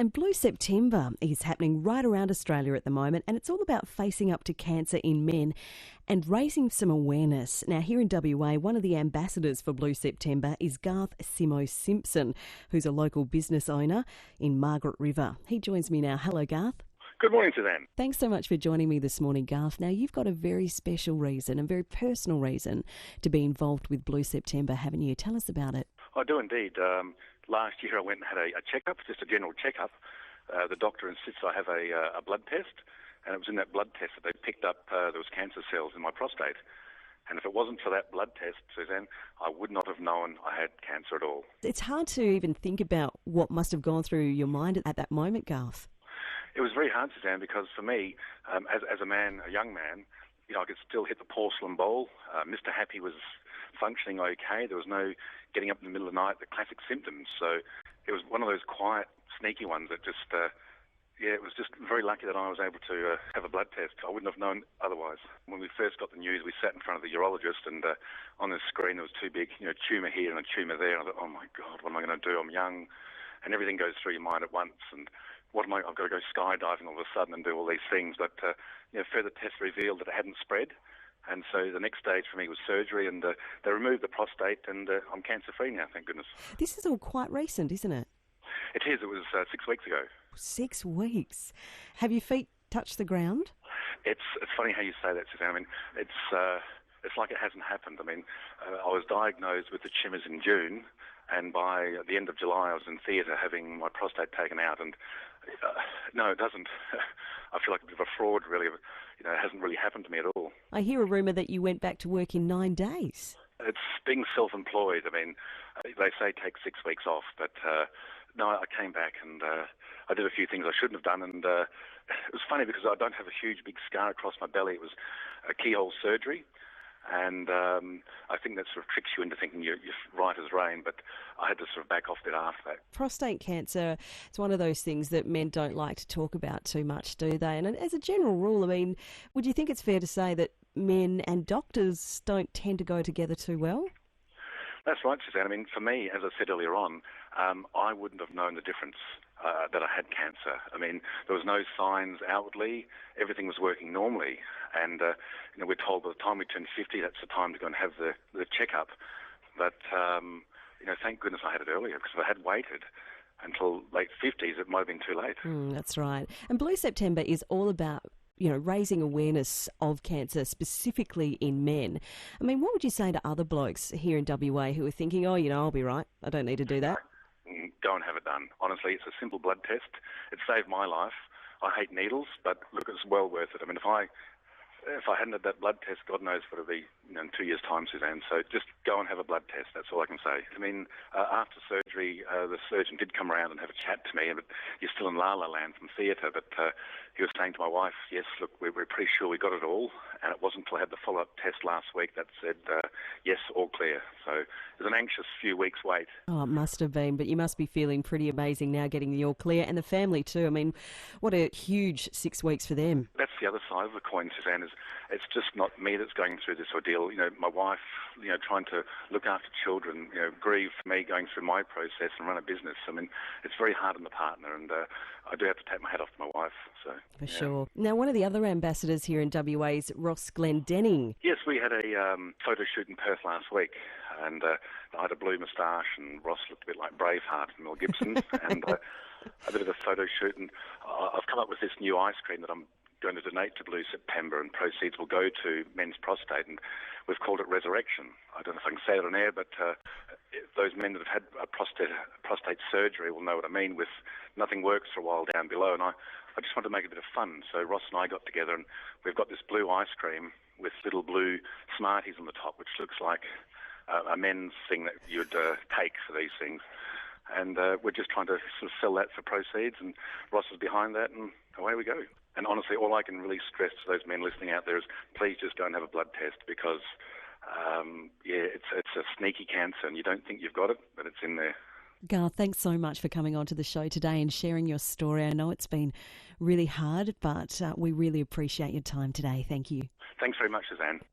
And Blue September is happening right around Australia at the moment, and it's all about facing up to cancer in men and raising some awareness. Now, here in WA, one of the ambassadors for Blue September is Garth Simpson, who's a local business owner in Margaret River. He joins me now. Hello, Garth. Good morning, Suzanne. Thanks so much for joining me this morning, Garth. Now, you've got a very special reason, a very personal reason to be involved with Blue September, haven't you? Tell us about it. I do indeed. Last year I went and had a checkup, just a general checkup. The doctor insists I have a blood test, and it was in that blood test that they picked up there was cancer cells in my prostate. And if it wasn't for that blood test, Suzanne, I would not have known I had cancer at all. It's hard to even think about what must have gone through your mind at that moment, Garth. It was very hard, Suzanne, because for me, as a man, a young man, I could still hit the porcelain bowl. Mr. Happy was functioning okay. There was no getting up in the middle of the night, the classic symptoms. So it was one of those quiet, sneaky ones that just, it was just very lucky that I was able to have a blood test. I wouldn't have known otherwise. When we first got the news, we sat in front of the urologist, and on the screen there was two big, tumour here and a tumour there. And I thought, oh my God, what am I going to do? I'm young, and everything goes through your mind at once. And I've got to go skydiving all of a sudden and do all these things. But, further tests revealed that it hadn't spread. And so the next stage for me was surgery, and they removed the prostate, and I'm cancer-free now, thank goodness. This is all quite recent, isn't it? It is. It was 6 weeks ago. 6 weeks. Have your feet touched the ground? It's funny how you say that, Suzanne. I mean, it's like it hasn't happened. I mean, I was diagnosed with the tumours in June, and by the end of July I was in theatre having my prostate taken out, and no, it doesn't. I feel like a bit of a fraud, really. It hasn't really happened to me at all. I hear a rumour that you went back to work in 9 days. It's being self-employed. I mean, they say take 6 weeks off, but no, I came back and I did a few things I shouldn't have done, and it was funny because I don't have a huge big scar across my belly. It was a keyhole surgery, and I think that sort of tricks you into thinking you're right as rain, but I had to sort of back off a bit after that. Prostate cancer, it's one of those things that men don't like to talk about too much, do they? And as a general rule, I mean, would you think it's fair to say that men and doctors don't tend to go together too well? That's right, Suzanne. I mean, for me, as I said earlier on, I wouldn't have known the difference that I had cancer. I mean, there was no signs outwardly. Everything was working normally. And, we're told by the time we turn 50, that's the time to go and have the checkup. But, thank goodness I had it earlier, because if I had waited until late 50s, it might have been too late. That's right. And Blue September is all about raising awareness of cancer, specifically in men. I mean, what would you say to other blokes here in WA who are thinking, I'll be right, I don't need to do that? Go and have it done. Honestly, it's a simple blood test. It saved my life. I hate needles, but look, it's well worth it. I mean, if I hadn't had that blood test, God knows what it'll be in 2 years' time, Suzanne. So just go and have a blood test. That's all I can say. I mean, after surgery, the surgeon did come around and have a chat to me. But you're still in La La Land from theatre. But he was saying to my wife, yes, look, we're pretty sure we got it all. And it wasn't until I had the follow-up test last week that said, yes, all clear. So it was an anxious few weeks wait. Oh, it must have been. But you must be feeling pretty amazing now getting the all clear. And the family too. I mean, what a huge 6 weeks for them. That's the other side of the coin, Suzanne, is it's just not me that's going through this ordeal. My wife, trying to look after children, grieve for me going through my process and run a business. I mean, it's very hard on the partner, and I do have to take my hat off to my wife. So for sure. Now, one of the other ambassadors here in WA is Ross Glendenning. Yes, we had a photo shoot in Perth last week, and I had a blue moustache, and Ross looked a bit like Braveheart from Mel Gibson, and a bit of a photo shoot. And I've come up with this new ice cream that I'm going to donate to Blue September, and proceeds will go to men's prostate, and we've called it Resurrection. I don't know if I can say it on air, but those men that have had a prostate surgery will know what I mean with nothing works for a while down below, and I just want to make it a bit of fun. So Ross and I got together, and we've got this blue ice cream with little blue Smarties on the top, which looks like a men's thing that you'd take for these things. And we're just trying to sort of sell that for proceeds, and Ross is behind that, and away we go. And honestly, all I can really stress to those men listening out there is please just go and have a blood test, because, it's a sneaky cancer, and you don't think you've got it, but it's in there. Garth, thanks so much for coming on to the show today and sharing your story. I know it's been really hard, but we really appreciate your time today. Thank you. Thanks very much, Suzanne.